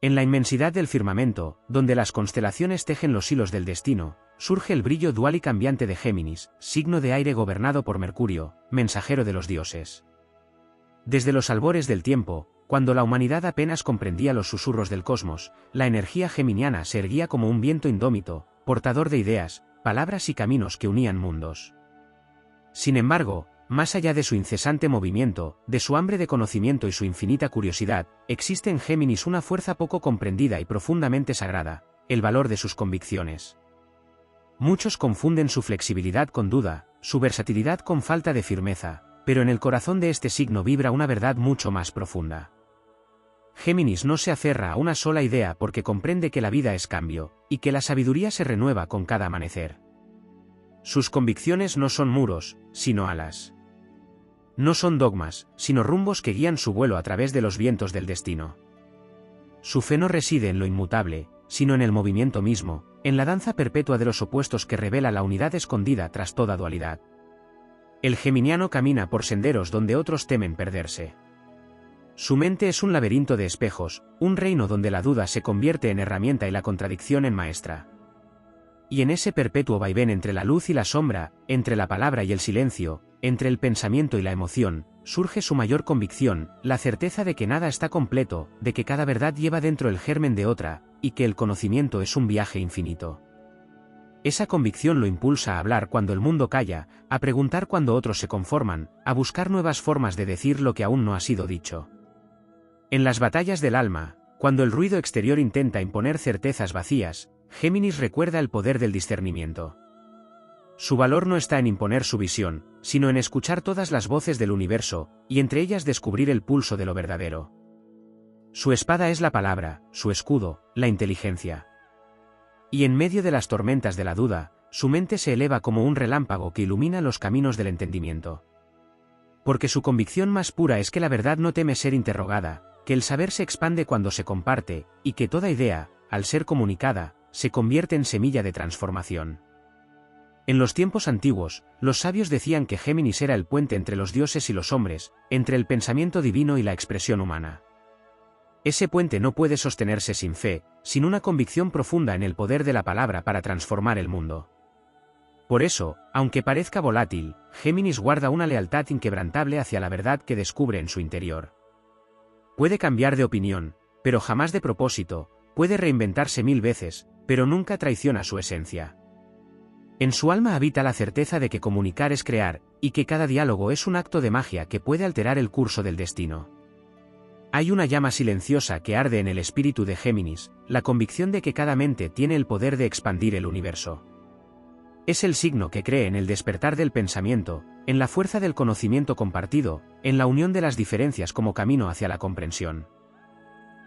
En la inmensidad del firmamento, donde las constelaciones tejen los hilos del destino, surge el brillo dual y cambiante de Géminis, signo de aire gobernado por Mercurio, mensajero de los dioses. Desde los albores del tiempo, cuando la humanidad apenas comprendía los susurros del cosmos, la energía geminiana se erguía como un viento indómito, portador de ideas, palabras y caminos que unían mundos. Sin embargo, más allá de su incesante movimiento, de su hambre de conocimiento y su infinita curiosidad, existe en Géminis una fuerza poco comprendida y profundamente sagrada, el valor de sus convicciones. Muchos confunden su flexibilidad con duda, su versatilidad con falta de firmeza, pero en el corazón de este signo vibra una verdad mucho más profunda. Géminis no se aferra a una sola idea porque comprende que la vida es cambio, y que la sabiduría se renueva con cada amanecer. Sus convicciones no son muros, sino alas. No son dogmas, sino rumbos que guían su vuelo a través de los vientos del destino. Su fe no reside en lo inmutable, sino en el movimiento mismo, en la danza perpetua de los opuestos que revela la unidad escondida tras toda dualidad. El geminiano camina por senderos donde otros temen perderse. Su mente es un laberinto de espejos, un reino donde la duda se convierte en herramienta y la contradicción en maestra. Y en ese perpetuo vaivén entre la luz y la sombra, entre la palabra y el silencio, entre el pensamiento y la emoción, surge su mayor convicción, la certeza de que nada está completo, de que cada verdad lleva dentro el germen de otra, y que el conocimiento es un viaje infinito. Esa convicción lo impulsa a hablar cuando el mundo calla, a preguntar cuando otros se conforman, a buscar nuevas formas de decir lo que aún no ha sido dicho. En las batallas del alma, cuando el ruido exterior intenta imponer certezas vacías, Géminis recuerda el poder del discernimiento. Su valor no está en imponer su visión, sino en escuchar todas las voces del universo, y entre ellas descubrir el pulso de lo verdadero. Su espada es la palabra, su escudo, la inteligencia. Y en medio de las tormentas de la duda, su mente se eleva como un relámpago que ilumina los caminos del entendimiento. Porque su convicción más pura es que la verdad no teme ser interrogada, que el saber se expande cuando se comparte, y que toda idea, al ser comunicada, se convierte en semilla de transformación. En los tiempos antiguos, los sabios decían que Géminis era el puente entre los dioses y los hombres, entre el pensamiento divino y la expresión humana. Ese puente no puede sostenerse sin fe, sin una convicción profunda en el poder de la palabra para transformar el mundo. Por eso, aunque parezca volátil, Géminis guarda una lealtad inquebrantable hacia la verdad que descubre en su interior. Puede cambiar de opinión, pero jamás de propósito, puede reinventarse 1000 veces, pero nunca traiciona su esencia. En su alma habita la certeza de que comunicar es crear, y que cada diálogo es un acto de magia que puede alterar el curso del destino. Hay una llama silenciosa que arde en el espíritu de Géminis, la convicción de que cada mente tiene el poder de expandir el universo. Es el signo que cree en el despertar del pensamiento, en la fuerza del conocimiento compartido, en la unión de las diferencias como camino hacia la comprensión.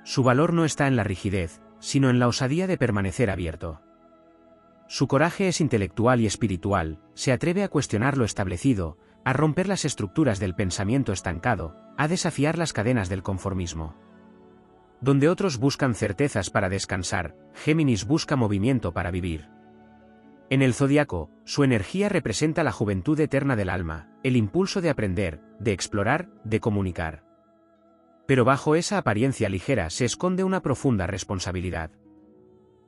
Su valor no está en la rigidez, sino en la osadía de permanecer abierto. Su coraje es intelectual y espiritual, se atreve a cuestionar lo establecido, a romper las estructuras del pensamiento estancado, a desafiar las cadenas del conformismo. Donde otros buscan certezas para descansar, Géminis busca movimiento para vivir. En el zodiaco, su energía representa la juventud eterna del alma, el impulso de aprender, de explorar, de comunicar. Pero bajo esa apariencia ligera se esconde una profunda responsabilidad.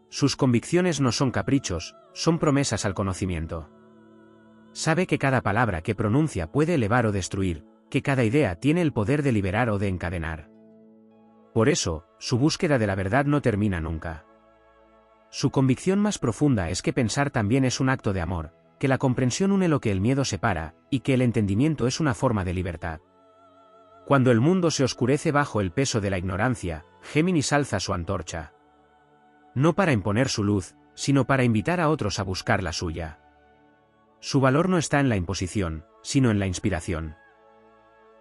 Sus convicciones no son caprichos, son promesas al conocimiento. Sabe que cada palabra que pronuncia puede elevar o destruir, que cada idea tiene el poder de liberar o de encadenar. Por eso, su búsqueda de la verdad no termina nunca. Su convicción más profunda es que pensar también es un acto de amor, que la comprensión une lo que el miedo separa, y que el entendimiento es una forma de libertad. Cuando el mundo se oscurece bajo el peso de la ignorancia, Géminis alza su antorcha. No para imponer su luz, sino para invitar a otros a buscar la suya. Su valor no está en la imposición, sino en la inspiración.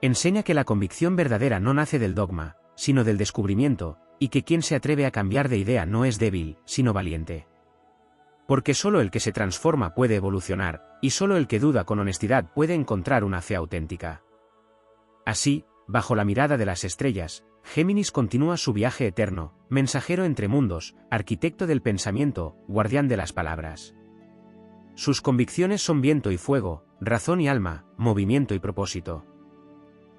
Enseña que la convicción verdadera no nace del dogma, sino del descubrimiento, y que quien se atreve a cambiar de idea no es débil, sino valiente. Porque solo el que se transforma puede evolucionar, y solo el que duda con honestidad puede encontrar una fe auténtica. Así, bajo la mirada de las estrellas, Géminis continúa su viaje eterno, mensajero entre mundos, arquitecto del pensamiento, guardián de las palabras. Sus convicciones son viento y fuego, razón y alma, movimiento y propósito.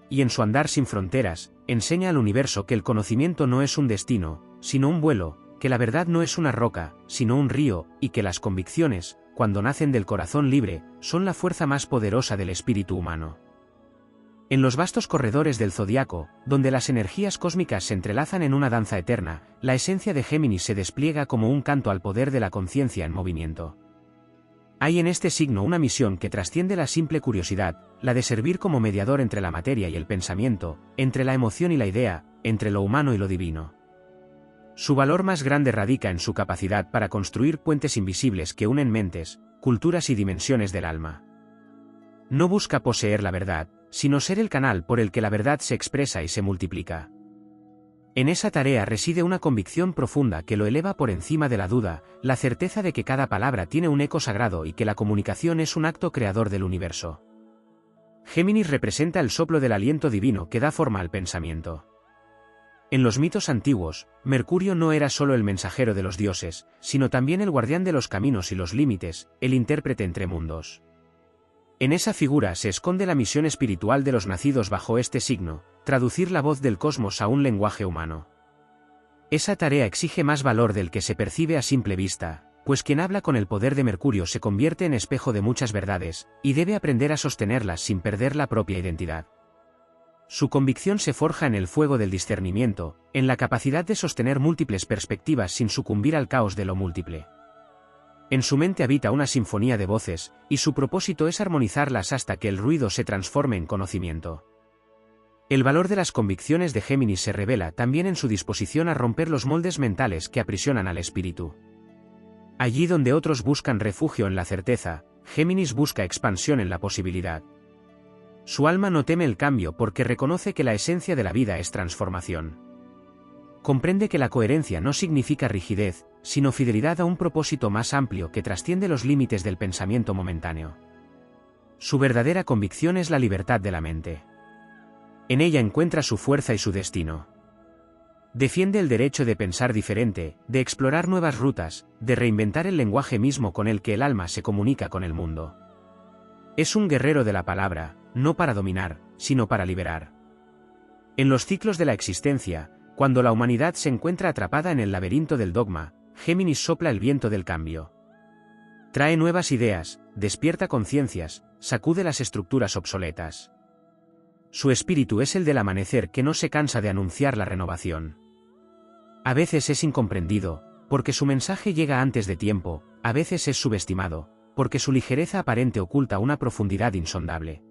Y en su andar sin fronteras, enseña al universo que el conocimiento no es un destino, sino un vuelo, que la verdad no es una roca, sino un río, y que las convicciones, cuando nacen del corazón libre, son la fuerza más poderosa del espíritu humano. En los vastos corredores del zodiaco, donde las energías cósmicas se entrelazan en una danza eterna, la esencia de Géminis se despliega como un canto al poder de la conciencia en movimiento. Hay en este signo una misión que trasciende la simple curiosidad, la de servir como mediador entre la materia y el pensamiento, entre la emoción y la idea, entre lo humano y lo divino. Su valor más grande radica en su capacidad para construir puentes invisibles que unen mentes, culturas y dimensiones del alma. No busca poseer la verdad, sino ser el canal por el que la verdad se expresa y se multiplica. En esa tarea reside una convicción profunda que lo eleva por encima de la duda, la certeza de que cada palabra tiene un eco sagrado y que la comunicación es un acto creador del universo. Géminis representa el soplo del aliento divino que da forma al pensamiento. En los mitos antiguos, Mercurio no era solo el mensajero de los dioses, sino también el guardián de los caminos y los límites, el intérprete entre mundos. En esa figura se esconde la misión espiritual de los nacidos bajo este signo, traducir la voz del cosmos a un lenguaje humano. Esa tarea exige más valor del que se percibe a simple vista, pues quien habla con el poder de Mercurio se convierte en espejo de muchas verdades, y debe aprender a sostenerlas sin perder la propia identidad. Su convicción se forja en el fuego del discernimiento, en la capacidad de sostener múltiples perspectivas sin sucumbir al caos de lo múltiple. En su mente habita una sinfonía de voces, y su propósito es armonizarlas hasta que el ruido se transforme en conocimiento. El valor de las convicciones de Géminis se revela también en su disposición a romper los moldes mentales que aprisionan al espíritu. Allí donde otros buscan refugio en la certeza, Géminis busca expansión en la posibilidad. Su alma no teme el cambio porque reconoce que la esencia de la vida es transformación. Comprende que la coherencia no significa rigidez, sino fidelidad a un propósito más amplio que trasciende los límites del pensamiento momentáneo. Su verdadera convicción es la libertad de la mente. En ella encuentra su fuerza y su destino. Defiende el derecho de pensar diferente, de explorar nuevas rutas, de reinventar el lenguaje mismo con el que el alma se comunica con el mundo. Es un guerrero de la palabra, no para dominar, sino para liberar. En los ciclos de la existencia, cuando la humanidad se encuentra atrapada en el laberinto del dogma, Géminis sopla el viento del cambio. Trae nuevas ideas, despierta conciencias, sacude las estructuras obsoletas. Su espíritu es el del amanecer que no se cansa de anunciar la renovación. A veces es incomprendido, porque su mensaje llega antes de tiempo, a veces es subestimado, porque su ligereza aparente oculta una profundidad insondable.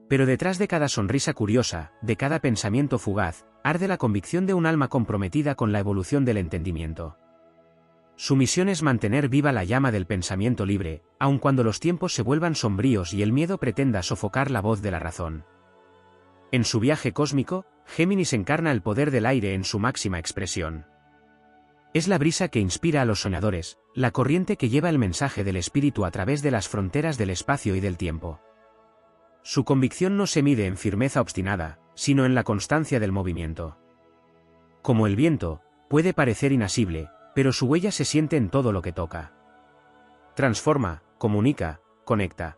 Pero detrás de cada sonrisa curiosa, de cada pensamiento fugaz, arde la convicción de un alma comprometida con la evolución del entendimiento. Su misión es mantener viva la llama del pensamiento libre, aun cuando los tiempos se vuelvan sombríos y el miedo pretenda sofocar la voz de la razón. En su viaje cósmico, Géminis encarna el poder del aire en su máxima expresión. Es la brisa que inspira a los soñadores, la corriente que lleva el mensaje del espíritu a través de las fronteras del espacio y del tiempo. Su convicción no se mide en firmeza obstinada, sino en la constancia del movimiento. Como el viento, puede parecer inasible, pero su huella se siente en todo lo que toca. Transforma, comunica, conecta.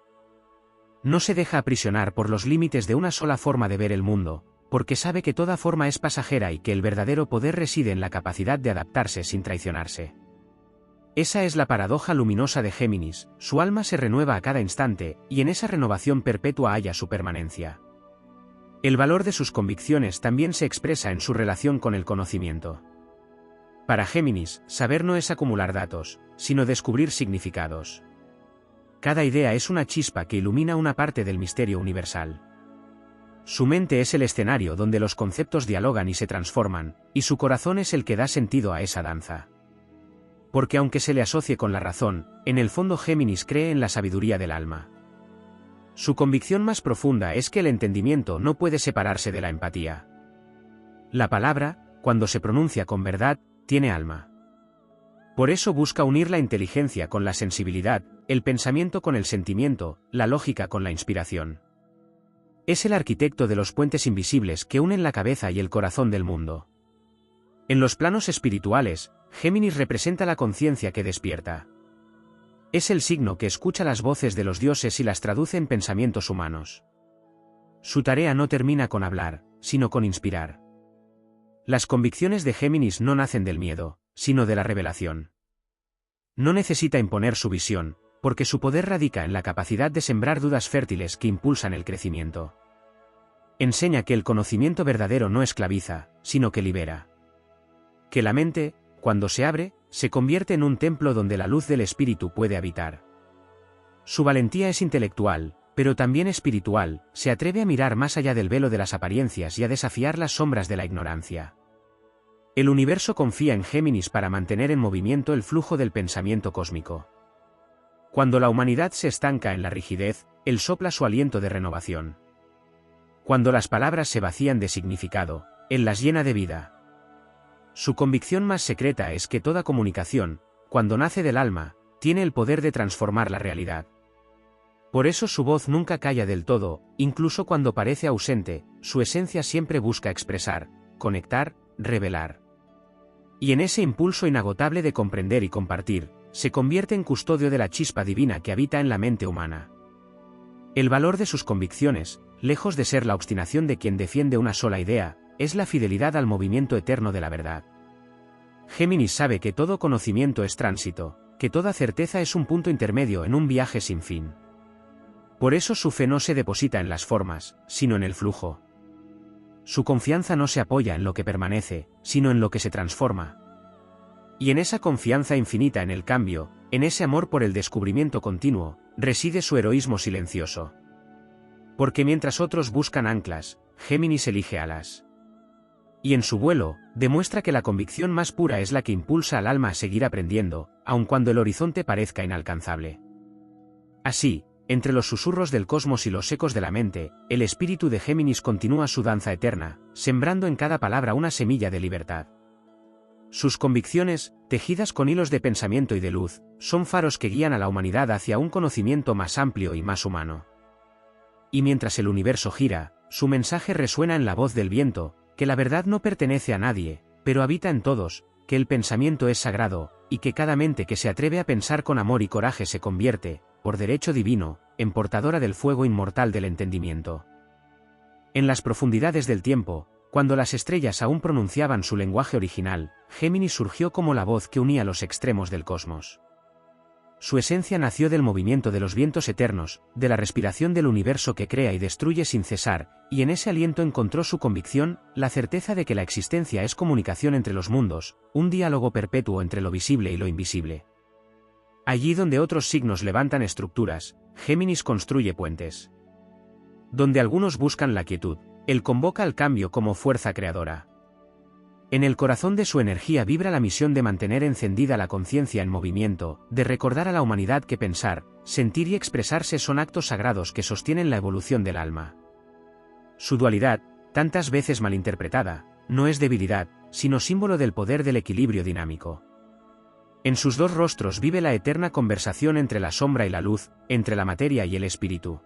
No se deja aprisionar por los límites de una sola forma de ver el mundo, porque sabe que toda forma es pasajera y que el verdadero poder reside en la capacidad de adaptarse sin traicionarse. Esa es la paradoja luminosa de Géminis, su alma se renueva a cada instante, y en esa renovación perpetua halla su permanencia. El valor de sus convicciones también se expresa en su relación con el conocimiento. Para Géminis, saber no es acumular datos, sino descubrir significados. Cada idea es una chispa que ilumina una parte del misterio universal. Su mente es el escenario donde los conceptos dialogan y se transforman, y su corazón es el que da sentido a esa danza. Porque aunque se le asocie con la razón, en el fondo Géminis cree en la sabiduría del alma. Su convicción más profunda es que el entendimiento no puede separarse de la empatía. La palabra, cuando se pronuncia con verdad, tiene alma. Por eso busca unir la inteligencia con la sensibilidad, el pensamiento con el sentimiento, la lógica con la inspiración. Es el arquitecto de los puentes invisibles que unen la cabeza y el corazón del mundo. En los planos espirituales, Géminis representa la conciencia que despierta. Es el signo que escucha las voces de los dioses y las traduce en pensamientos humanos. Su tarea no termina con hablar, sino con inspirar. Las convicciones de Géminis no nacen del miedo, sino de la revelación. No necesita imponer su visión, porque su poder radica en la capacidad de sembrar dudas fértiles que impulsan el crecimiento. Enseña que el conocimiento verdadero no esclaviza, sino que libera. Que la mente, cuando se abre, se convierte en un templo donde la luz del espíritu puede habitar. Su valentía es intelectual, pero también espiritual, se atreve a mirar más allá del velo de las apariencias y a desafiar las sombras de la ignorancia. El universo confía en Géminis para mantener en movimiento el flujo del pensamiento cósmico. Cuando la humanidad se estanca en la rigidez, él sopla su aliento de renovación. Cuando las palabras se vacían de significado, él las llena de vida. Su convicción más secreta es que toda comunicación, cuando nace del alma, tiene el poder de transformar la realidad. Por eso su voz nunca calla del todo, incluso cuando parece ausente, su esencia siempre busca expresar, conectar, revelar. Y en ese impulso inagotable de comprender y compartir, se convierte en custodio de la chispa divina que habita en la mente humana. El valor de sus convicciones, lejos de ser la obstinación de quien defiende una sola idea, es la fidelidad al movimiento eterno de la verdad. Géminis sabe que todo conocimiento es tránsito, que toda certeza es un punto intermedio en un viaje sin fin. Por eso su fe no se deposita en las formas, sino en el flujo. Su confianza no se apoya en lo que permanece, sino en lo que se transforma. Y en esa confianza infinita en el cambio, en ese amor por el descubrimiento continuo, reside su heroísmo silencioso. Porque mientras otros buscan anclas, Géminis elige alas. Y en su vuelo, demuestra que la convicción más pura es la que impulsa al alma a seguir aprendiendo, aun cuando el horizonte parezca inalcanzable. Así, entre los susurros del cosmos y los ecos de la mente, el espíritu de Géminis continúa su danza eterna, sembrando en cada palabra una semilla de libertad. Sus convicciones, tejidas con hilos de pensamiento y de luz, son faros que guían a la humanidad hacia un conocimiento más amplio y más humano. Y mientras el universo gira, su mensaje resuena en la voz del viento, que la verdad no pertenece a nadie, pero habita en todos, que el pensamiento es sagrado, y que cada mente que se atreve a pensar con amor y coraje se convierte, por derecho divino, en portadora del fuego inmortal del entendimiento. En las profundidades del tiempo, cuando las estrellas aún pronunciaban su lenguaje original, Géminis surgió como la voz que unía los extremos del cosmos. Su esencia nació del movimiento de los vientos eternos, de la respiración del universo que crea y destruye sin cesar, y en ese aliento encontró su convicción, la certeza de que la existencia es comunicación entre los mundos, un diálogo perpetuo entre lo visible y lo invisible. Allí donde otros signos levantan estructuras, Géminis construye puentes. Donde algunos buscan la quietud, él convoca al cambio como fuerza creadora. En el corazón de su energía vibra la misión de mantener encendida la conciencia en movimiento, de recordar a la humanidad que pensar, sentir y expresarse son actos sagrados que sostienen la evolución del alma. Su dualidad, tantas veces malinterpretada, no es debilidad, sino símbolo del poder del equilibrio dinámico. En sus dos rostros vive la eterna conversación entre la sombra y la luz, entre la materia y el espíritu.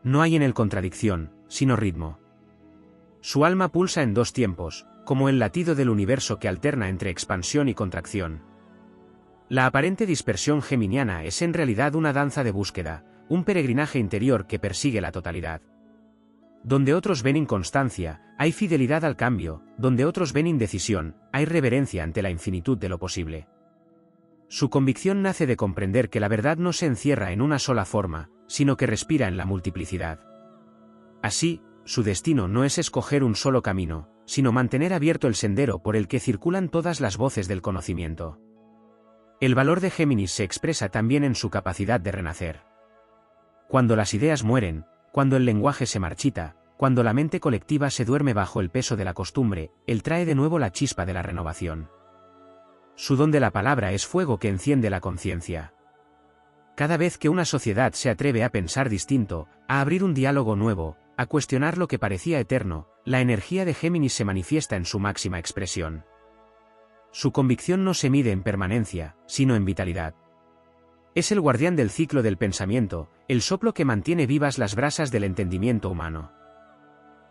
No hay en él contradicción, sino ritmo. Su alma pulsa en dos tiempos, como el latido del universo que alterna entre expansión y contracción. La aparente dispersión geminiana es en realidad una danza de búsqueda, un peregrinaje interior que persigue la totalidad. Donde otros ven inconstancia, hay fidelidad al cambio, donde otros ven indecisión, hay reverencia ante la infinitud de lo posible. Su convicción nace de comprender que la verdad no se encierra en una sola forma, sino que respira en la multiplicidad. Así, su destino no es escoger un solo camino, sino mantener abierto el sendero por el que circulan todas las voces del conocimiento. El valor de Géminis se expresa también en su capacidad de renacer. Cuando las ideas mueren, cuando el lenguaje se marchita, cuando la mente colectiva se duerme bajo el peso de la costumbre, él trae de nuevo la chispa de la renovación. Su don de la palabra es fuego que enciende la conciencia. Cada vez que una sociedad se atreve a pensar distinto, a abrir un diálogo nuevo, a cuestionar lo que parecía eterno, la energía de Géminis se manifiesta en su máxima expresión. Su convicción no se mide en permanencia, sino en vitalidad. Es el guardián del ciclo del pensamiento, el soplo que mantiene vivas las brasas del entendimiento humano.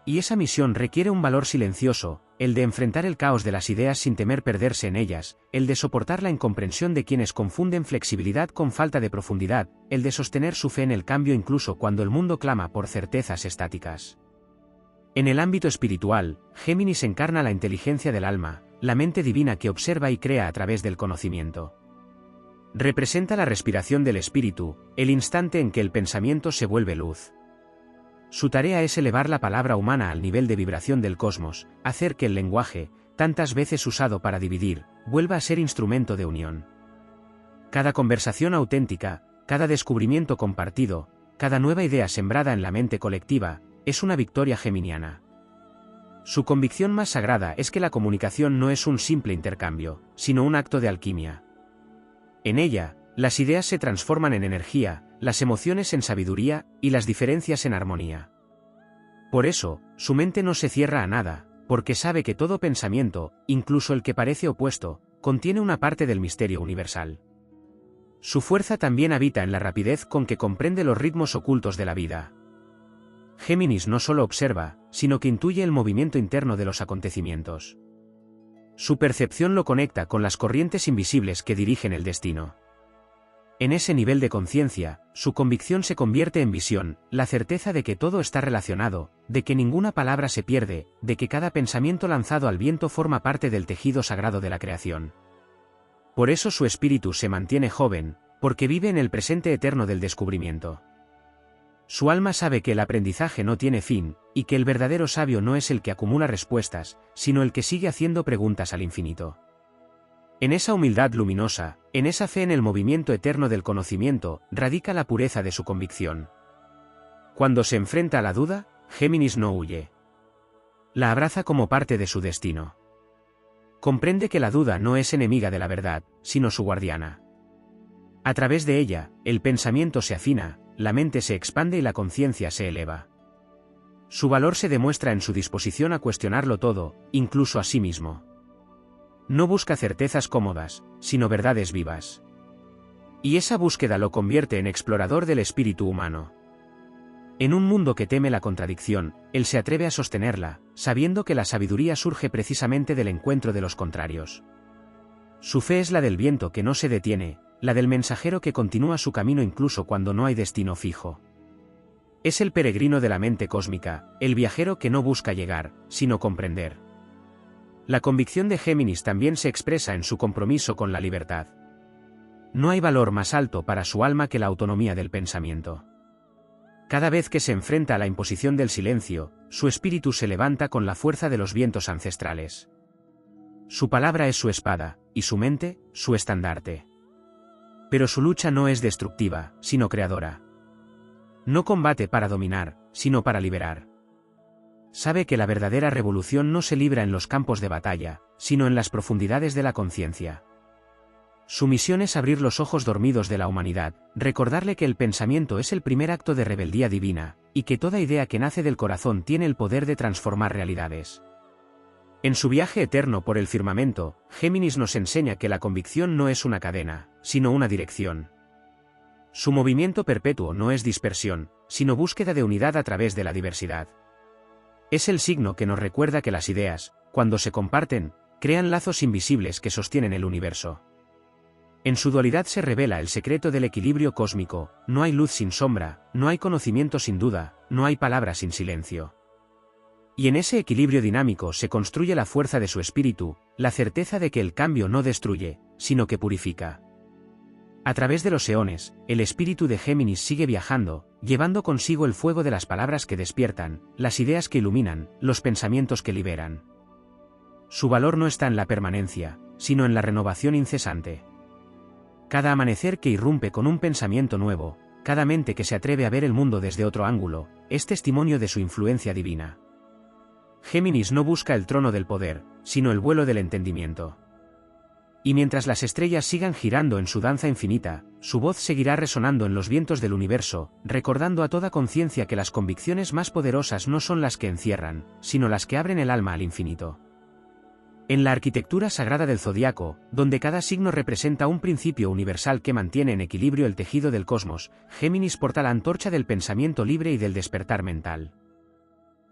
Y esa misión requiere un valor silencioso, el de enfrentar el caos de las ideas sin temer perderse en ellas, el de soportar la incomprensión de quienes confunden flexibilidad con falta de profundidad, el de sostener su fe en el cambio incluso cuando el mundo clama por certezas estáticas. En el ámbito espiritual, Géminis encarna la inteligencia del alma, la mente divina que observa y crea a través del conocimiento. Representa la respiración del espíritu, el instante en que el pensamiento se vuelve luz. Su tarea es elevar la palabra humana al nivel de vibración del cosmos, hacer que el lenguaje, tantas veces usado para dividir, vuelva a ser instrumento de unión. Cada conversación auténtica, cada descubrimiento compartido, cada nueva idea sembrada en la mente colectiva, es una victoria geminiana. Su convicción más sagrada es que la comunicación no es un simple intercambio, sino un acto de alquimia. En ella, las ideas se transforman en energía, las emociones en sabiduría, y las diferencias en armonía. Por eso, su mente no se cierra a nada, porque sabe que todo pensamiento, incluso el que parece opuesto, contiene una parte del misterio universal. Su fuerza también habita en la rapidez con que comprende los ritmos ocultos de la vida. Géminis no solo observa, sino que intuye el movimiento interno de los acontecimientos. Su percepción lo conecta con las corrientes invisibles que dirigen el destino. En ese nivel de conciencia, su convicción se convierte en visión, la certeza de que todo está relacionado, de que ninguna palabra se pierde, de que cada pensamiento lanzado al viento forma parte del tejido sagrado de la creación. Por eso su espíritu se mantiene joven, porque vive en el presente eterno del descubrimiento. Su alma sabe que el aprendizaje no tiene fin, y que el verdadero sabio no es el que acumula respuestas, sino el que sigue haciendo preguntas al infinito. En esa humildad luminosa, en esa fe en el movimiento eterno del conocimiento, radica la pureza de su convicción. Cuando se enfrenta a la duda, Géminis no huye. La abraza como parte de su destino. Comprende que la duda no es enemiga de la verdad, sino su guardiana. A través de ella, el pensamiento se afina, la mente se expande y la conciencia se eleva. Su valor se demuestra en su disposición a cuestionarlo todo, incluso a sí mismo. No busca certezas cómodas, sino verdades vivas. Y esa búsqueda lo convierte en explorador del espíritu humano. En un mundo que teme la contradicción, él se atreve a sostenerla, sabiendo que la sabiduría surge precisamente del encuentro de los contrarios. Su fe es la del viento que no se detiene, la del mensajero que continúa su camino incluso cuando no hay destino fijo. Es el peregrino de la mente cósmica, el viajero que no busca llegar, sino comprender. La convicción de Géminis también se expresa en su compromiso con la libertad. No hay valor más alto para su alma que la autonomía del pensamiento. Cada vez que se enfrenta a la imposición del silencio, su espíritu se levanta con la fuerza de los vientos ancestrales. Su palabra es su espada, y su mente, su estandarte. Pero su lucha no es destructiva, sino creadora. No combate para dominar, sino para liberar. Sabe que la verdadera revolución no se libra en los campos de batalla, sino en las profundidades de la conciencia. Su misión es abrir los ojos dormidos de la humanidad, recordarle que el pensamiento es el primer acto de rebeldía divina, y que toda idea que nace del corazón tiene el poder de transformar realidades. En su viaje eterno por el firmamento, Géminis nos enseña que la convicción no es una cadena, sino una dirección. Su movimiento perpetuo no es dispersión, sino búsqueda de unidad a través de la diversidad. Es el signo que nos recuerda que las ideas, cuando se comparten, crean lazos invisibles que sostienen el universo. En su dualidad se revela el secreto del equilibrio cósmico: no hay luz sin sombra, no hay conocimiento sin duda, no hay palabra sin silencio. Y en ese equilibrio dinámico se construye la fuerza de su espíritu, la certeza de que el cambio no destruye, sino que purifica. A través de los eones, el espíritu de Géminis sigue viajando, llevando consigo el fuego de las palabras que despiertan, las ideas que iluminan, los pensamientos que liberan. Su valor no está en la permanencia, sino en la renovación incesante. Cada amanecer que irrumpe con un pensamiento nuevo, cada mente que se atreve a ver el mundo desde otro ángulo, es testimonio de su influencia divina. Géminis no busca el trono del poder, sino el vuelo del entendimiento. Y mientras las estrellas sigan girando en su danza infinita, su voz seguirá resonando en los vientos del universo, recordando a toda conciencia que las convicciones más poderosas no son las que encierran, sino las que abren el alma al infinito. En la arquitectura sagrada del zodiaco, donde cada signo representa un principio universal que mantiene en equilibrio el tejido del cosmos, Géminis porta la antorcha del pensamiento libre y del despertar mental.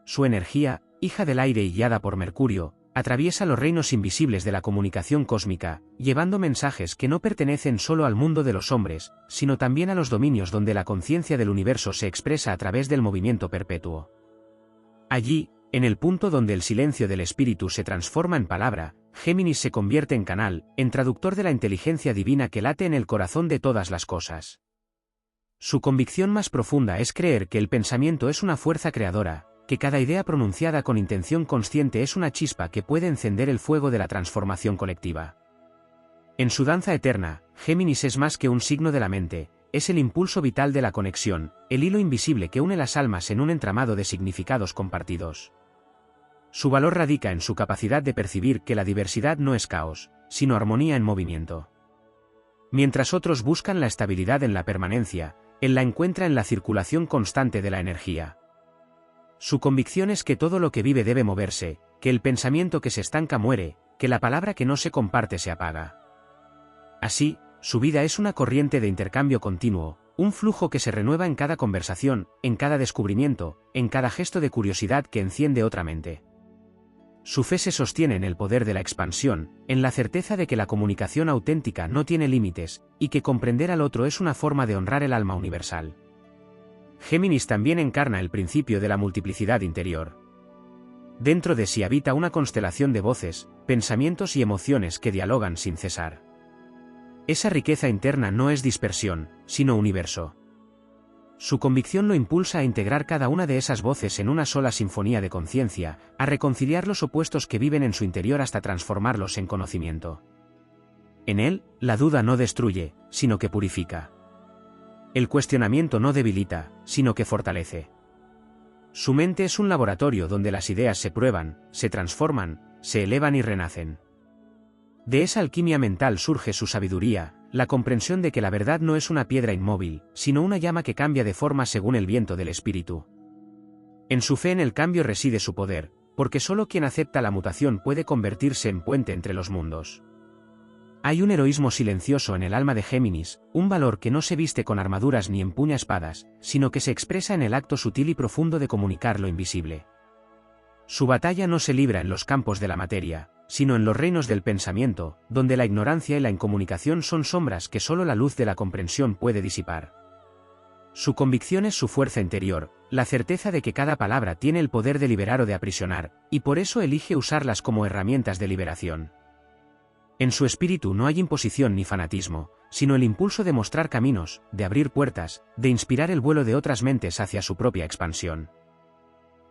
Su energía, hija del aire y guiada por Mercurio, atraviesa los reinos invisibles de la comunicación cósmica, llevando mensajes que no pertenecen solo al mundo de los hombres, sino también a los dominios donde la conciencia del universo se expresa a través del movimiento perpetuo. Allí, En el punto donde el silencio del espíritu se transforma en palabra, Géminis se convierte en canal, en traductor de la inteligencia divina que late en el corazón de todas las cosas. Su convicción más profunda es creer que el pensamiento es una fuerza creadora, que cada idea pronunciada con intención consciente es una chispa que puede encender el fuego de la transformación colectiva. En su danza eterna, Géminis es más que un signo de la mente, es el impulso vital de la conexión, el hilo invisible que une las almas en un entramado de significados compartidos. Su valor radica en su capacidad de percibir que la diversidad no es caos, sino armonía en movimiento. Mientras otros buscan la estabilidad en la permanencia, él la encuentra en la circulación constante de la energía. Su convicción es que todo lo que vive debe moverse, que el pensamiento que se estanca muere, que la palabra que no se comparte se apaga. Así, su vida es una corriente de intercambio continuo, un flujo que se renueva en cada conversación, en cada descubrimiento, en cada gesto de curiosidad que enciende otra mente. Su fe se sostiene en el poder de la expansión, en la certeza de que la comunicación auténtica no tiene límites, y que comprender al otro es una forma de honrar el alma universal. Géminis también encarna el principio de la multiplicidad interior. Dentro de sí habita una constelación de voces, pensamientos y emociones que dialogan sin cesar. Esa riqueza interna no es dispersión, sino universo. Su convicción lo impulsa a integrar cada una de esas voces en una sola sinfonía de conciencia, a reconciliar los opuestos que viven en su interior hasta transformarlos en conocimiento. En él, la duda no destruye, sino que purifica. El cuestionamiento no debilita, sino que fortalece. Su mente es un laboratorio donde las ideas se prueban, se transforman, se elevan y renacen. De esa alquimia mental surge su sabiduría, la comprensión de que la verdad no es una piedra inmóvil, sino una llama que cambia de forma según el viento del espíritu. En su fe en el cambio reside su poder, porque solo quien acepta la mutación puede convertirse en puente entre los mundos. Hay un heroísmo silencioso en el alma de Géminis, un valor que no se viste con armaduras ni empuña espadas, sino que se expresa en el acto sutil y profundo de comunicar lo invisible. Su batalla no se libra en los campos de la materia, sino en los reinos del pensamiento, donde la ignorancia y la incomunicación son sombras que solo la luz de la comprensión puede disipar. Su convicción es su fuerza interior, la certeza de que cada palabra tiene el poder de liberar o de aprisionar, y por eso elige usarlas como herramientas de liberación. En su espíritu no hay imposición ni fanatismo, sino el impulso de mostrar caminos, de abrir puertas, de inspirar el vuelo de otras mentes hacia su propia expansión.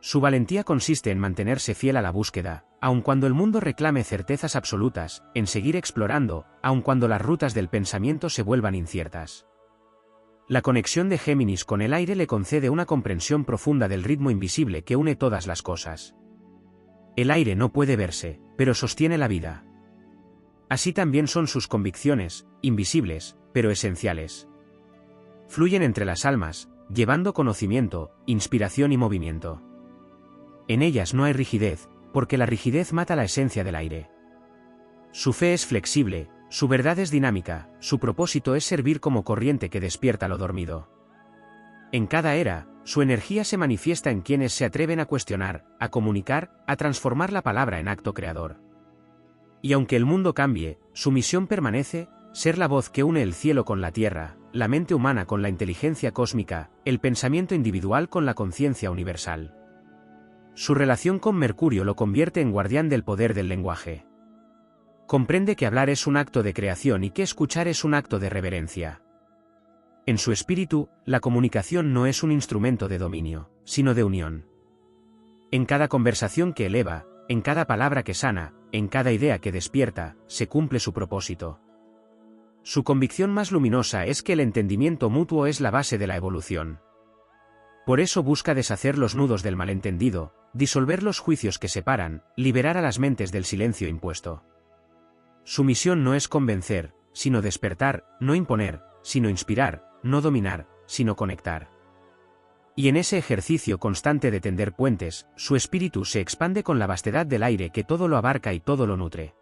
Su valentía consiste en mantenerse fiel a la búsqueda, aun cuando el mundo reclame certezas absolutas, en seguir explorando, aun cuando las rutas del pensamiento se vuelvan inciertas. La conexión de Géminis con el aire le concede una comprensión profunda del ritmo invisible que une todas las cosas. El aire no puede verse, pero sostiene la vida. Así también son sus convicciones, invisibles, pero esenciales. Fluyen entre las almas, llevando conocimiento, inspiración y movimiento. En ellas no hay rigidez, porque la rigidez mata la esencia del aire. Su fe es flexible, su verdad es dinámica, su propósito es servir como corriente que despierta lo dormido. En cada era, su energía se manifiesta en quienes se atreven a cuestionar, a comunicar, a transformar la palabra en acto creador. Y aunque el mundo cambie, su misión permanece, ser la voz que une el cielo con la tierra, la mente humana con la inteligencia cósmica, el pensamiento individual con la conciencia universal. Su relación con Mercurio lo convierte en guardián del poder del lenguaje. Comprende que hablar es un acto de creación y que escuchar es un acto de reverencia. En su espíritu, la comunicación no es un instrumento de dominio, sino de unión. En cada conversación que eleva, en cada palabra que sana, en cada idea que despierta, se cumple su propósito. Su convicción más luminosa es que el entendimiento mutuo es la base de la evolución. Por eso busca deshacer los nudos del malentendido, disolver los juicios que separan, liberar a las mentes del silencio impuesto. Su misión no es convencer, sino despertar, no imponer, sino inspirar, no dominar, sino conectar. Y en ese ejercicio constante de tender puentes, su espíritu se expande con la vastedad del aire que todo lo abarca y todo lo nutre.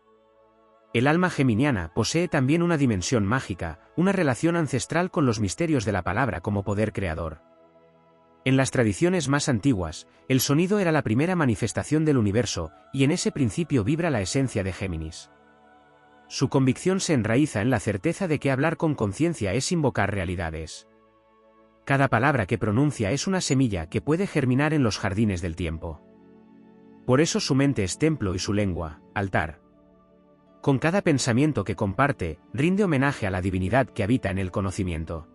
El alma geminiana posee también una dimensión mágica, una relación ancestral con los misterios de la palabra como poder creador. En las tradiciones más antiguas, el sonido era la primera manifestación del universo, y en ese principio vibra la esencia de Géminis. Su convicción se enraiza en la certeza de que hablar con conciencia es invocar realidades. Cada palabra que pronuncia es una semilla que puede germinar en los jardines del tiempo. Por eso su mente es templo y su lengua, altar. Con cada pensamiento que comparte, rinde homenaje a la divinidad que habita en el conocimiento.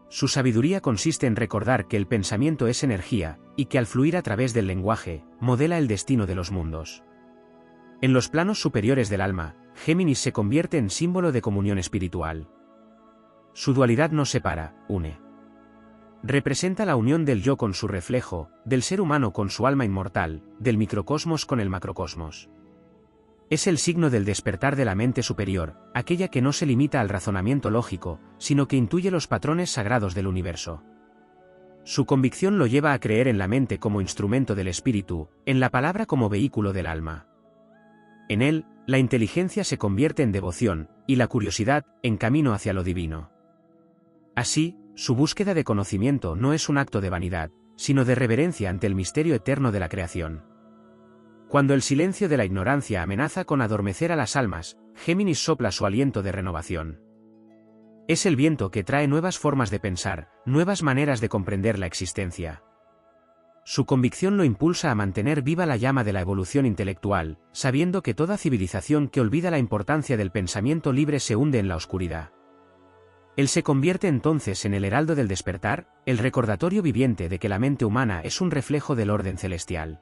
Su sabiduría consiste en recordar que el pensamiento es energía, y que al fluir a través del lenguaje, modela el destino de los mundos. En los planos superiores del alma, Géminis se convierte en símbolo de comunión espiritual. Su dualidad no separa, une. Representa la unión del yo con su reflejo, del ser humano con su alma inmortal, del microcosmos con el macrocosmos. Es el signo del despertar de la mente superior, aquella que no se limita al razonamiento lógico, sino que intuye los patrones sagrados del universo. Su convicción lo lleva a creer en la mente como instrumento del espíritu, en la palabra como vehículo del alma. En él, la inteligencia se convierte en devoción, y la curiosidad, en camino hacia lo divino. Así, su búsqueda de conocimiento no es un acto de vanidad, sino de reverencia ante el misterio eterno de la creación. Cuando el silencio de la ignorancia amenaza con adormecer a las almas, Géminis sopla su aliento de renovación. Es el viento que trae nuevas formas de pensar, nuevas maneras de comprender la existencia. Su convicción lo impulsa a mantener viva la llama de la evolución intelectual, sabiendo que toda civilización que olvida la importancia del pensamiento libre se hunde en la oscuridad. Él se convierte entonces en el heraldo del despertar, el recordatorio viviente de que la mente humana es un reflejo del orden celestial.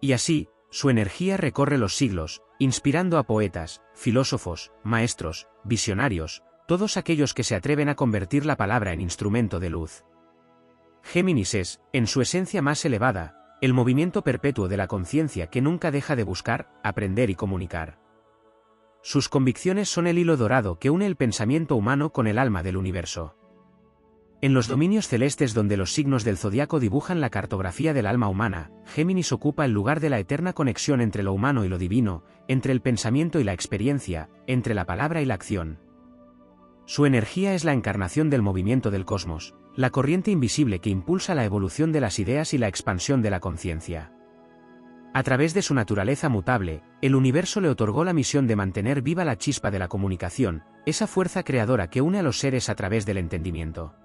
Y así, su energía recorre los siglos, inspirando a poetas, filósofos, maestros, visionarios, todos aquellos que se atreven a convertir la palabra en instrumento de luz. Géminis es, en su esencia más elevada, el movimiento perpetuo de la conciencia que nunca deja de buscar, aprender y comunicar. Sus convicciones son el hilo dorado que une el pensamiento humano con el alma del universo. En los dominios celestes donde los signos del zodiaco dibujan la cartografía del alma humana, Géminis ocupa el lugar de la eterna conexión entre lo humano y lo divino, entre el pensamiento y la experiencia, entre la palabra y la acción. Su energía es la encarnación del movimiento del cosmos, la corriente invisible que impulsa la evolución de las ideas y la expansión de la conciencia. A través de su naturaleza mutable, el universo le otorgó la misión de mantener viva la chispa de la comunicación, esa fuerza creadora que une a los seres a través del entendimiento.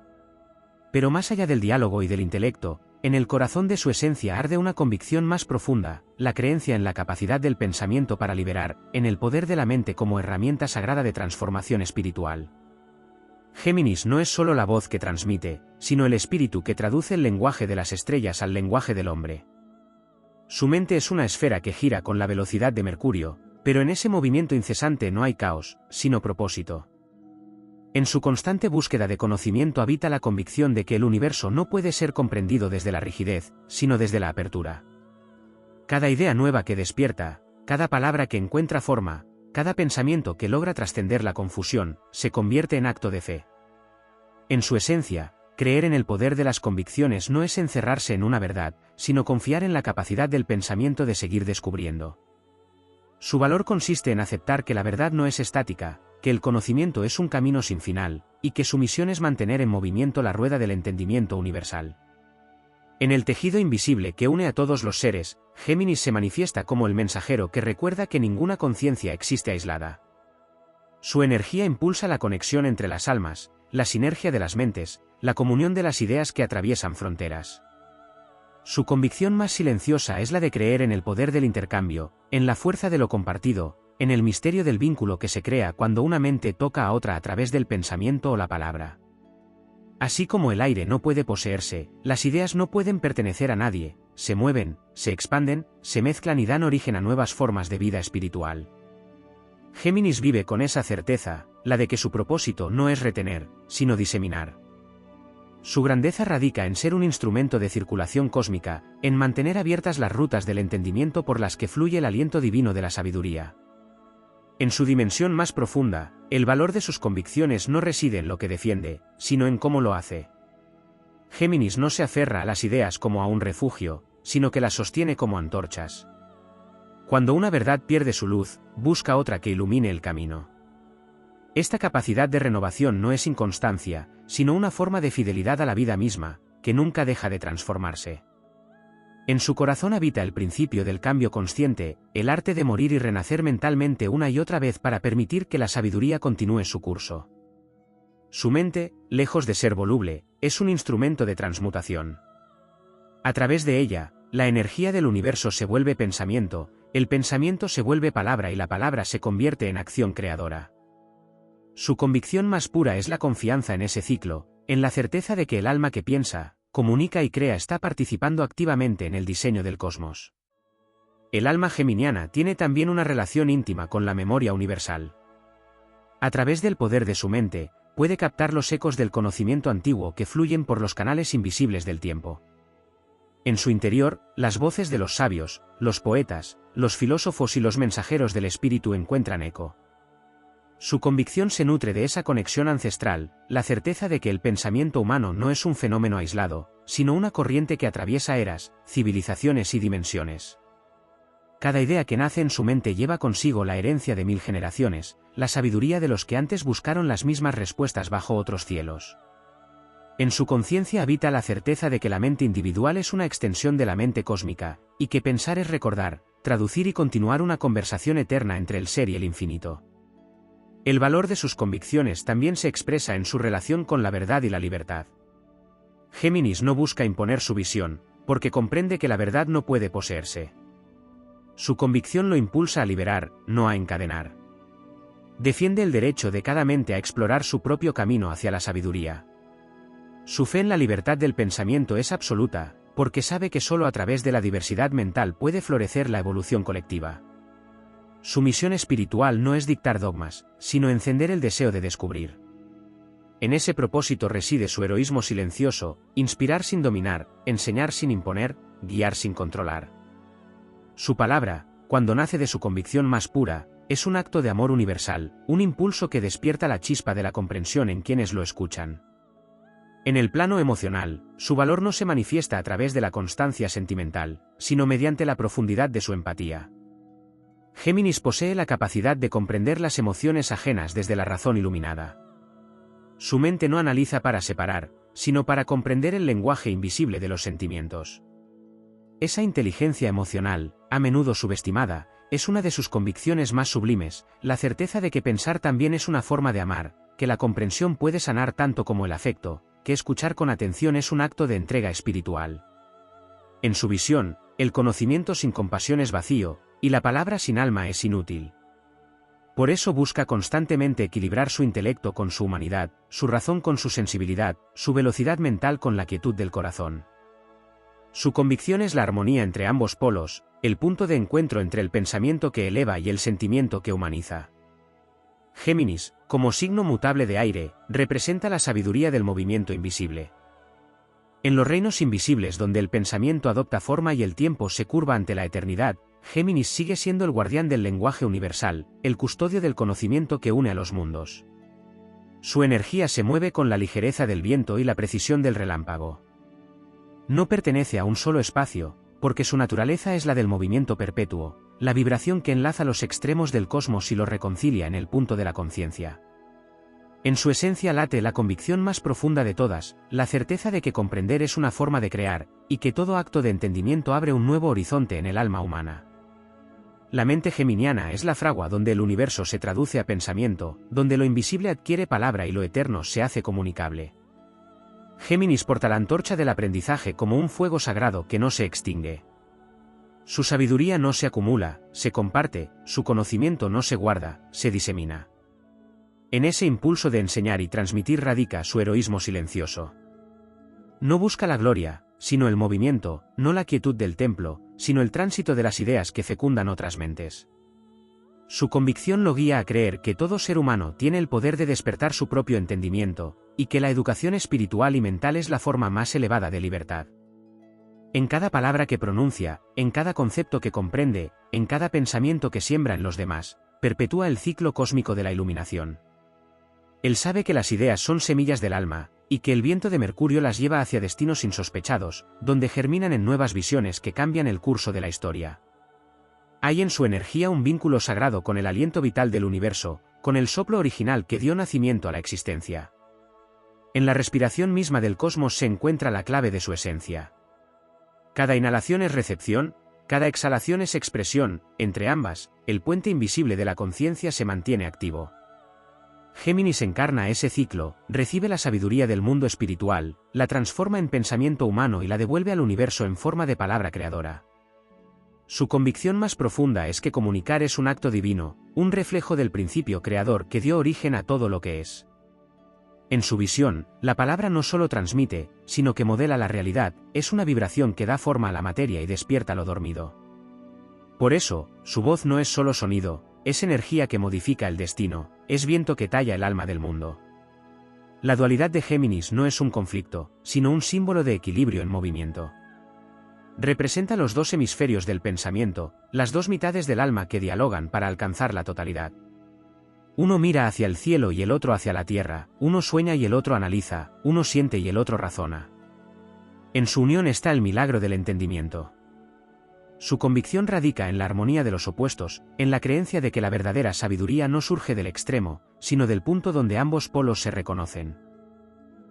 Pero más allá del diálogo y del intelecto, en el corazón de su esencia arde una convicción más profunda, la creencia en la capacidad del pensamiento para liberar, en el poder de la mente como herramienta sagrada de transformación espiritual. Géminis no es solo la voz que transmite, sino el espíritu que traduce el lenguaje de las estrellas al lenguaje del hombre. Su mente es una esfera que gira con la velocidad de Mercurio, pero en ese movimiento incesante no hay caos, sino propósito. En su constante búsqueda de conocimiento habita la convicción de que el universo no puede ser comprendido desde la rigidez, sino desde la apertura. Cada idea nueva que despierta, cada palabra que encuentra forma, cada pensamiento que logra trascender la confusión, se convierte en acto de fe. En su esencia, creer en el poder de las convicciones no es encerrarse en una verdad, sino confiar en la capacidad del pensamiento de seguir descubriendo. Su valor consiste en aceptar que la verdad no es estática, que el conocimiento es un camino sin final, y que su misión es mantener en movimiento la rueda del entendimiento universal. En el tejido invisible que une a todos los seres, Géminis se manifiesta como el mensajero que recuerda que ninguna conciencia existe aislada. Su energía impulsa la conexión entre las almas, la sinergia de las mentes, la comunión de las ideas que atraviesan fronteras. Su convicción más silenciosa es la de creer en el poder del intercambio, en la fuerza de lo compartido, en el misterio del vínculo que se crea cuando una mente toca a otra a través del pensamiento o la palabra. Así como el aire no puede poseerse, las ideas no pueden pertenecer a nadie, se mueven, se expanden, se mezclan y dan origen a nuevas formas de vida espiritual. Géminis vive con esa certeza, la de que su propósito no es retener, sino diseminar. Su grandeza radica en ser un instrumento de circulación cósmica, en mantener abiertas las rutas del entendimiento por las que fluye el aliento divino de la sabiduría. En su dimensión más profunda, el valor de sus convicciones no reside en lo que defiende, sino en cómo lo hace. Géminis no se aferra a las ideas como a un refugio, sino que las sostiene como antorchas. Cuando una verdad pierde su luz, busca otra que ilumine el camino. Esta capacidad de renovación no es inconstancia, sino una forma de fidelidad a la vida misma, que nunca deja de transformarse. En su corazón habita el principio del cambio consciente, el arte de morir y renacer mentalmente una y otra vez para permitir que la sabiduría continúe su curso. Su mente, lejos de ser voluble, es un instrumento de transmutación. A través de ella, la energía del universo se vuelve pensamiento, el pensamiento se vuelve palabra y la palabra se convierte en acción creadora. Su convicción más pura es la confianza en ese ciclo, en la certeza de que el alma que piensa, comunica y crea está participando activamente en el diseño del cosmos. El alma geminiana tiene también una relación íntima con la memoria universal. A través del poder de su mente, puede captar los ecos del conocimiento antiguo que fluyen por los canales invisibles del tiempo. En su interior, las voces de los sabios, los poetas, los filósofos y los mensajeros del espíritu encuentran eco. Su convicción se nutre de esa conexión ancestral, la certeza de que el pensamiento humano no es un fenómeno aislado, sino una corriente que atraviesa eras, civilizaciones y dimensiones. Cada idea que nace en su mente lleva consigo la herencia de 1000 generaciones, la sabiduría de los que antes buscaron las mismas respuestas bajo otros cielos. En su conciencia habita la certeza de que la mente individual es una extensión de la mente cósmica, y que pensar es recordar, traducir y continuar una conversación eterna entre el ser y el infinito. El valor de sus convicciones también se expresa en su relación con la verdad y la libertad. Géminis no busca imponer su visión, porque comprende que la verdad no puede poseerse. Su convicción lo impulsa a liberar, no a encadenar. Defiende el derecho de cada mente a explorar su propio camino hacia la sabiduría. Su fe en la libertad del pensamiento es absoluta, porque sabe que solo a través de la diversidad mental puede florecer la evolución colectiva. Su misión espiritual no es dictar dogmas, sino encender el deseo de descubrir. En ese propósito reside su heroísmo silencioso, inspirar sin dominar, enseñar sin imponer, guiar sin controlar. Su palabra, cuando nace de su convicción más pura, es un acto de amor universal, un impulso que despierta la chispa de la comprensión en quienes lo escuchan. En el plano emocional, su valor no se manifiesta a través de la constancia sentimental, sino mediante la profundidad de su empatía. Géminis posee la capacidad de comprender las emociones ajenas desde la razón iluminada. Su mente no analiza para separar, sino para comprender el lenguaje invisible de los sentimientos. Esa inteligencia emocional, a menudo subestimada, es una de sus convicciones más sublimes, la certeza de que pensar también es una forma de amar, que la comprensión puede sanar tanto como el afecto, que escuchar con atención es un acto de entrega espiritual. En su visión, el conocimiento sin compasión es vacío, y la palabra sin alma es inútil. Por eso busca constantemente equilibrar su intelecto con su humanidad, su razón con su sensibilidad, su velocidad mental con la quietud del corazón. Su convicción es la armonía entre ambos polos, el punto de encuentro entre el pensamiento que eleva y el sentimiento que humaniza. Géminis, como signo mutable de aire, representa la sabiduría del movimiento invisible. En los reinos invisibles donde el pensamiento adopta forma y el tiempo se curva ante la eternidad, Géminis sigue siendo el guardián del lenguaje universal, el custodio del conocimiento que une a los mundos. Su energía se mueve con la ligereza del viento y la precisión del relámpago. No pertenece a un solo espacio, porque su naturaleza es la del movimiento perpetuo, la vibración que enlaza los extremos del cosmos y los reconcilia en el punto de la conciencia. En su esencia late la convicción más profunda de todas, la certeza de que comprender es una forma de crear, y que todo acto de entendimiento abre un nuevo horizonte en el alma humana. La mente geminiana es la fragua donde el universo se traduce a pensamiento, donde lo invisible adquiere palabra y lo eterno se hace comunicable. Géminis porta la antorcha del aprendizaje como un fuego sagrado que no se extingue. Su sabiduría no se acumula, se comparte, su conocimiento no se guarda, se disemina. En ese impulso de enseñar y transmitir radica su heroísmo silencioso. No busca la gloria, sino el movimiento, no la quietud del templo, sino el tránsito de las ideas que fecundan otras mentes. Su convicción lo guía a creer que todo ser humano tiene el poder de despertar su propio entendimiento, y que la educación espiritual y mental es la forma más elevada de libertad. En cada palabra que pronuncia, en cada concepto que comprende, en cada pensamiento que siembra en los demás, perpetúa el ciclo cósmico de la iluminación. Él sabe que las ideas son semillas del alma, y que el viento de Mercurio las lleva hacia destinos insospechados, donde germinan en nuevas visiones que cambian el curso de la historia. Hay en su energía un vínculo sagrado con el aliento vital del universo, con el soplo original que dio nacimiento a la existencia. En la respiración misma del cosmos se encuentra la clave de su esencia. Cada inhalación es recepción, cada exhalación es expresión, entre ambas, el puente invisible de la conciencia se mantiene activo. Géminis encarna ese ciclo, recibe la sabiduría del mundo espiritual, la transforma en pensamiento humano y la devuelve al universo en forma de palabra creadora. Su convicción más profunda es que comunicar es un acto divino, un reflejo del principio creador que dio origen a todo lo que es. En su visión, la palabra no solo transmite, sino que modela la realidad, es una vibración que da forma a la materia y despierta lo dormido. Por eso, su voz no es solo sonido, es energía que modifica el destino, es viento que talla el alma del mundo. La dualidad de Géminis no es un conflicto, sino un símbolo de equilibrio en movimiento. Representa los dos hemisferios del pensamiento, las dos mitades del alma que dialogan para alcanzar la totalidad. Uno mira hacia el cielo y el otro hacia la tierra, uno sueña y el otro analiza, uno siente y el otro razona. En su unión está el milagro del entendimiento. Su convicción radica en la armonía de los opuestos, en la creencia de que la verdadera sabiduría no surge del extremo, sino del punto donde ambos polos se reconocen.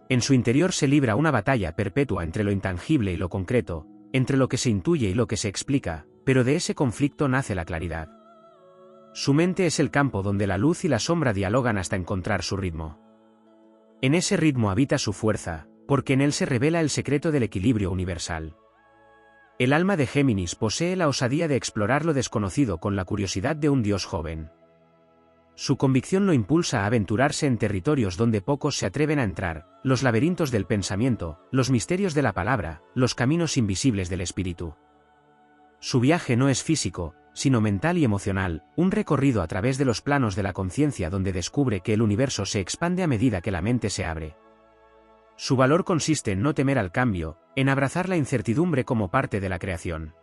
En su interior se libra una batalla perpetua entre lo intangible y lo concreto, entre lo que se intuye y lo que se explica, pero de ese conflicto nace la claridad. Su mente es el campo donde la luz y la sombra dialogan hasta encontrar su ritmo. En ese ritmo habita su fuerza, porque en él se revela el secreto del equilibrio universal. El alma de Géminis posee la osadía de explorar lo desconocido con la curiosidad de un dios joven. Su convicción lo impulsa a aventurarse en territorios donde pocos se atreven a entrar, los laberintos del pensamiento, los misterios de la palabra, los caminos invisibles del espíritu. Su viaje no es físico, sino mental y emocional, un recorrido a través de los planos de la conciencia donde descubre que el universo se expande a medida que la mente se abre. Su valor consiste en no temer al cambio, en abrazar la incertidumbre como parte de la creación.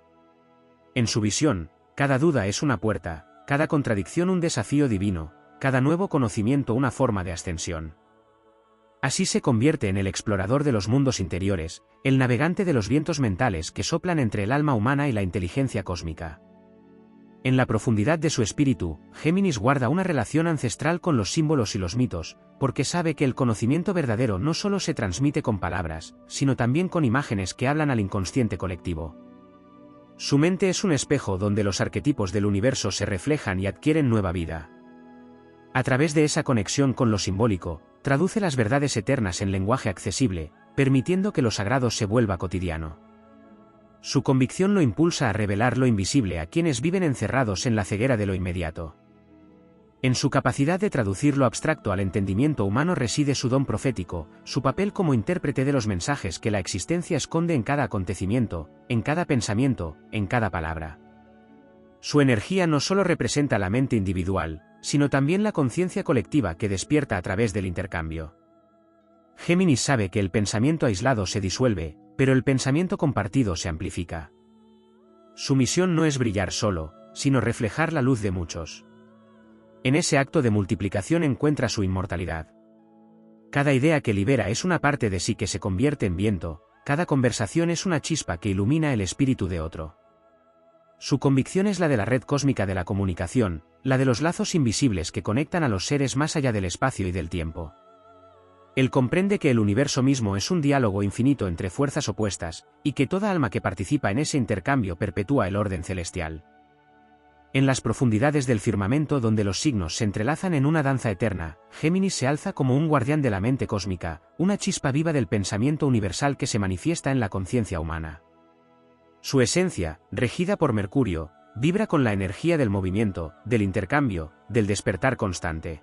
En su visión, cada duda es una puerta, cada contradicción un desafío divino, cada nuevo conocimiento una forma de ascensión. Así se convierte en el explorador de los mundos interiores, el navegante de los vientos mentales que soplan entre el alma humana y la inteligencia cósmica. En la profundidad de su espíritu, Géminis guarda una relación ancestral con los símbolos y los mitos, porque sabe que el conocimiento verdadero no solo se transmite con palabras, sino también con imágenes que hablan al inconsciente colectivo. Su mente es un espejo donde los arquetipos del universo se reflejan y adquieren nueva vida. A través de esa conexión con lo simbólico, traduce las verdades eternas en lenguaje accesible, permitiendo que lo sagrado se vuelva cotidiano. Su convicción lo impulsa a revelar lo invisible a quienes viven encerrados en la ceguera de lo inmediato. En su capacidad de traducir lo abstracto al entendimiento humano reside su don profético, su papel como intérprete de los mensajes que la existencia esconde en cada acontecimiento, en cada pensamiento, en cada palabra. Su energía no solo representa la mente individual, sino también la conciencia colectiva que despierta a través del intercambio. Géminis sabe que el pensamiento aislado se disuelve, pero el pensamiento compartido se amplifica. Su misión no es brillar solo, sino reflejar la luz de muchos. En ese acto de multiplicación encuentra su inmortalidad. Cada idea que libera es una parte de sí que se convierte en viento, cada conversación es una chispa que ilumina el espíritu de otro. Su convicción es la de la red cósmica de la comunicación, la de los lazos invisibles que conectan a los seres más allá del espacio y del tiempo. Él comprende que el universo mismo es un diálogo infinito entre fuerzas opuestas, y que toda alma que participa en ese intercambio perpetúa el orden celestial. En las profundidades del firmamento donde los signos se entrelazan en una danza eterna, Géminis se alza como un guardián de la mente cósmica, una chispa viva del pensamiento universal que se manifiesta en la conciencia humana. Su esencia, regida por Mercurio, vibra con la energía del movimiento, del intercambio, del despertar constante.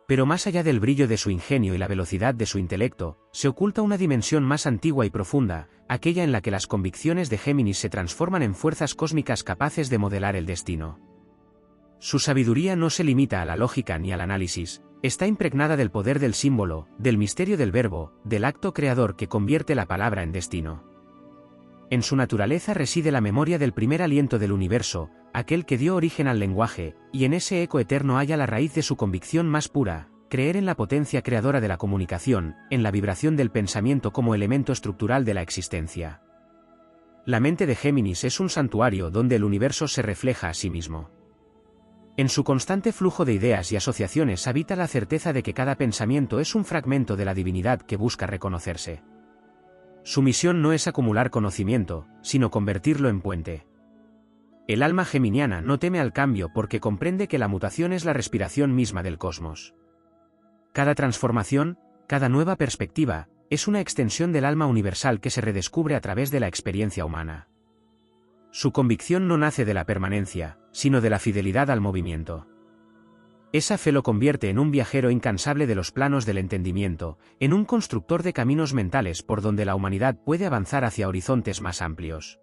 Pero más allá del brillo de su ingenio y la velocidad de su intelecto, se oculta una dimensión más antigua y profunda, aquella en la que las convicciones de Géminis se transforman en fuerzas cósmicas capaces de modelar el destino. Su sabiduría no se limita a la lógica ni al análisis, está impregnada del poder del símbolo, del misterio del verbo, del acto creador que convierte la palabra en destino. En su naturaleza reside la memoria del primer aliento del universo, aquel que dio origen al lenguaje, y en ese eco eterno halla la raíz de su convicción más pura, creer en la potencia creadora de la comunicación, en la vibración del pensamiento como elemento estructural de la existencia. La mente de Géminis es un santuario donde el universo se refleja a sí mismo. En su constante flujo de ideas y asociaciones habita la certeza de que cada pensamiento es un fragmento de la divinidad que busca reconocerse. Su misión no es acumular conocimiento, sino convertirlo en puente. El alma geminiana no teme al cambio porque comprende que la mutación es la respiración misma del cosmos. Cada transformación, cada nueva perspectiva, es una extensión del alma universal que se redescubre a través de la experiencia humana. Su convicción no nace de la permanencia, sino de la fidelidad al movimiento. Esa fe lo convierte en un viajero incansable de los planos del entendimiento, en un constructor de caminos mentales por donde la humanidad puede avanzar hacia horizontes más amplios.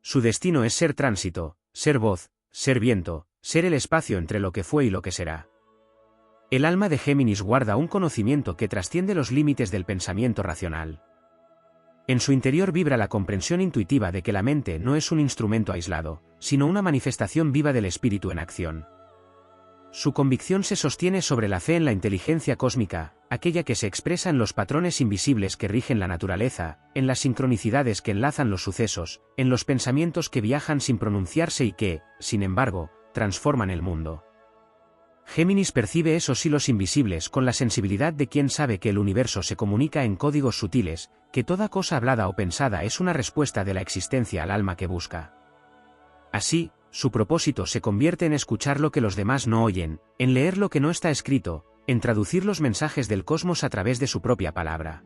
Su destino es ser tránsito, ser voz, ser viento, ser el espacio entre lo que fue y lo que será. El alma de Géminis guarda un conocimiento que trasciende los límites del pensamiento racional. En su interior vibra la comprensión intuitiva de que la mente no es un instrumento aislado, sino una manifestación viva del espíritu en acción. Su convicción se sostiene sobre la fe en la inteligencia cósmica, aquella que se expresa en los patrones invisibles que rigen la naturaleza, en las sincronicidades que enlazan los sucesos, en los pensamientos que viajan sin pronunciarse y que, sin embargo, transforman el mundo. Géminis percibe esos hilos invisibles con la sensibilidad de quien sabe que el universo se comunica en códigos sutiles, que toda cosa hablada o pensada es una respuesta de la existencia al alma que busca. Así, su propósito se convierte en escuchar lo que los demás no oyen, en leer lo que no está escrito, en traducir los mensajes del cosmos a través de su propia palabra.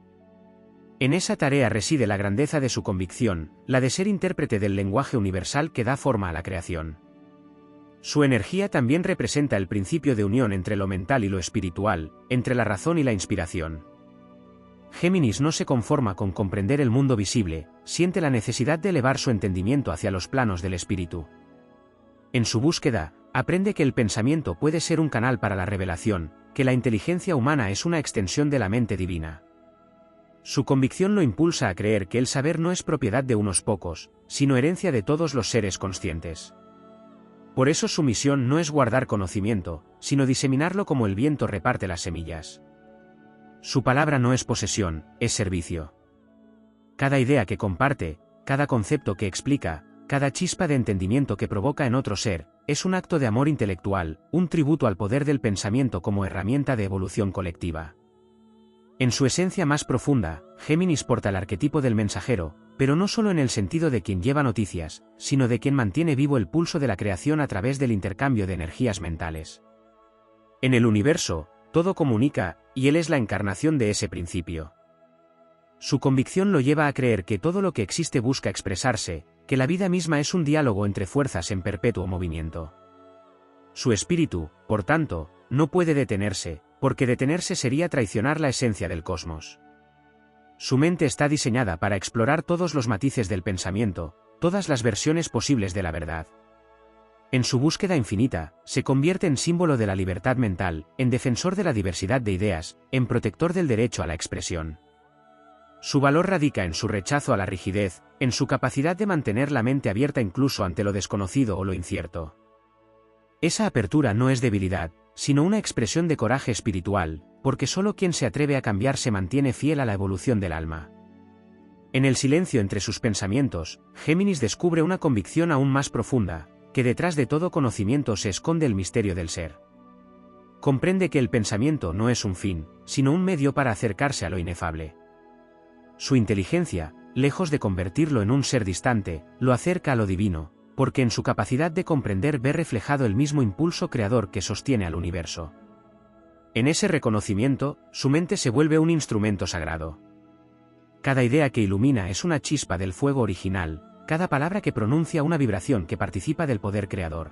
En esa tarea reside la grandeza de su convicción, la de ser intérprete del lenguaje universal que da forma a la creación. Su energía también representa el principio de unión entre lo mental y lo espiritual, entre la razón y la inspiración. Géminis no se conforma con comprender el mundo visible, siente la necesidad de elevar su entendimiento hacia los planos del espíritu. En su búsqueda, aprende que el pensamiento puede ser un canal para la revelación, que la inteligencia humana es una extensión de la mente divina. Su convicción lo impulsa a creer que el saber no es propiedad de unos pocos, sino herencia de todos los seres conscientes. Por eso su misión no es guardar conocimiento, sino diseminarlo como el viento reparte las semillas. Su palabra no es posesión, es servicio. Cada idea que comparte, cada concepto que explica, cada chispa de entendimiento que provoca en otro ser, es un acto de amor intelectual, un tributo al poder del pensamiento como herramienta de evolución colectiva. En su esencia más profunda, Géminis porta el arquetipo del mensajero, pero no solo en el sentido de quien lleva noticias, sino de quien mantiene vivo el pulso de la creación a través del intercambio de energías mentales. En el universo, todo comunica, y él es la encarnación de ese principio. Su convicción lo lleva a creer que todo lo que existe busca expresarse, que la vida misma es un diálogo entre fuerzas en perpetuo movimiento. Su espíritu, por tanto, no puede detenerse, porque detenerse sería traicionar la esencia del cosmos. Su mente está diseñada para explorar todos los matices del pensamiento, todas las versiones posibles de la verdad. En su búsqueda infinita, se convierte en símbolo de la libertad mental, en defensor de la diversidad de ideas, en protector del derecho a la expresión. Su valor radica en su rechazo a la rigidez, en su capacidad de mantener la mente abierta incluso ante lo desconocido o lo incierto. Esa apertura no es debilidad, sino una expresión de coraje espiritual, porque solo quien se atreve a cambiar se mantiene fiel a la evolución del alma. En el silencio entre sus pensamientos, Géminis descubre una convicción aún más profunda, que detrás de todo conocimiento se esconde el misterio del ser. Comprende que el pensamiento no es un fin, sino un medio para acercarse a lo inefable. Su inteligencia, lejos de convertirlo en un ser distante, lo acerca a lo divino, porque en su capacidad de comprender ve reflejado el mismo impulso creador que sostiene al universo. En ese reconocimiento, su mente se vuelve un instrumento sagrado. Cada idea que ilumina es una chispa del fuego original, cada palabra que pronuncia una vibración que participa del poder creador.